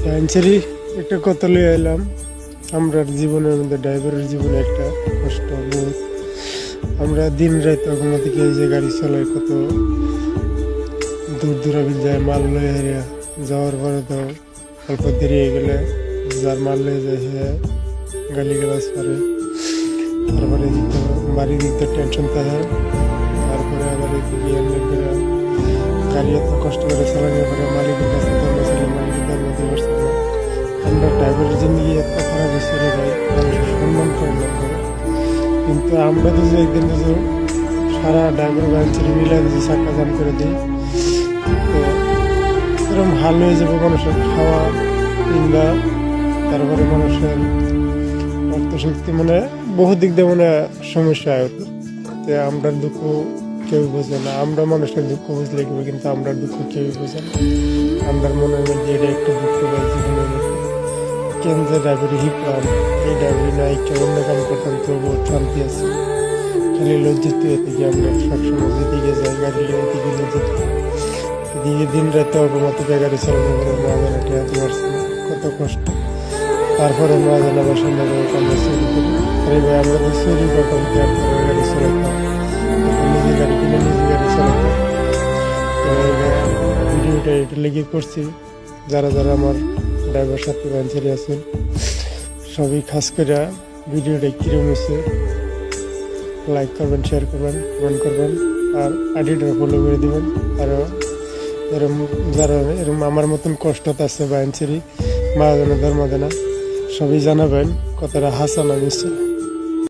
বাইনচেরি একটা কথা লইয়া এলাম। আমরা জীবনের মধ্যে ড্রাইভারের জীবনে একটা কষ্ট বহুত। আমরা দিন রাত ঘুমাতে গিয়ে যে গাড়ি চালাই, কত দূর দূরাবিন যায় মাল লয়ে হারিয়া যাওয়ার পরে তো অল্প দেরি হয়ে গেলে যার মাল লয়ে যায় সে গালি গালাজ করে। তারপরে বাড়ির দিকটা টেনশন থাকে। তারপরে আবার এদিকে গাড়ি এত কষ্ট করে চালানোর পরে মালিকের কাছে ধর্ম ছিল, মালিকের ধর্ম দিতে পারছে না। আমরা ড্রাইভারের জিন্দগি এত খারাপ হয়েছে রে ভাই, মানুষের সম্মান করে না। কিন্তু আমরা তো যে একদিন তো সারা ড্রাইভার বাইনচেরি মিলে দিয়েছি, চাকা জাম করে দিই। তো এরকম হাল হয়ে যাবে মানুষের খাওয়া কিংবা তারপরে মানুষের অর্থশক্তি, মানে বহু দিক দিয়ে মানে সমস্যা হয়। যে আমরা দুঃখ কেউ বোঝে না, আমরা মানুষের দুঃখ বুঝলে কেউ, কিন্তু আমরা দুঃখ কেউই বোঝে না। আমরা মনের মধ্যে এটা একটু দুঃখ পাই জীবনের মধ্যে, কেন যে ড্রাইভারি শিখলাম, এই ড্রাইভারি নাই কেউ অন্য কাম করতাম তো বহুত শান্তি আছে। খালি লজ্জিত হয়ে থেকে আমরা সবসময় যেদিকে যাই গাড়ি এদিকে লজ্জিত, এদিকে দিন রাতে অগমত গাড়ি চালানো করে মহাজনা টেয়াতে পারছি না, কত কষ্ট। তারপরে মহাজনা আবার সন্ধ্যাবেলা আমরা চুরি করি। আরে ভাই, আমরা তো চুরি করতাম, তারপরে গাড়ি চালাতাম, নিজে গাড়ি কিনে নিজে গাড়ি চালাতাম। তো ভিডিওটা এটা লেগে করছি যারা যারা আমার ড্রাইভার সাথে বাইনচেরি আছেন, সবই খাস করে ভিডিওটা কিরম হয়েছে লাইক করবেন, শেয়ার করবেন, কমেন্ট করবেন, আর আইডিটা ফলো করে দেবেন। আর এরম যারা এরম আমার মতন কষ্টতে আছে বাইনচেরি মহাজনা ধর্মদানা, সবই জানাবেন কথাটা হাসানা নিশ্চয়।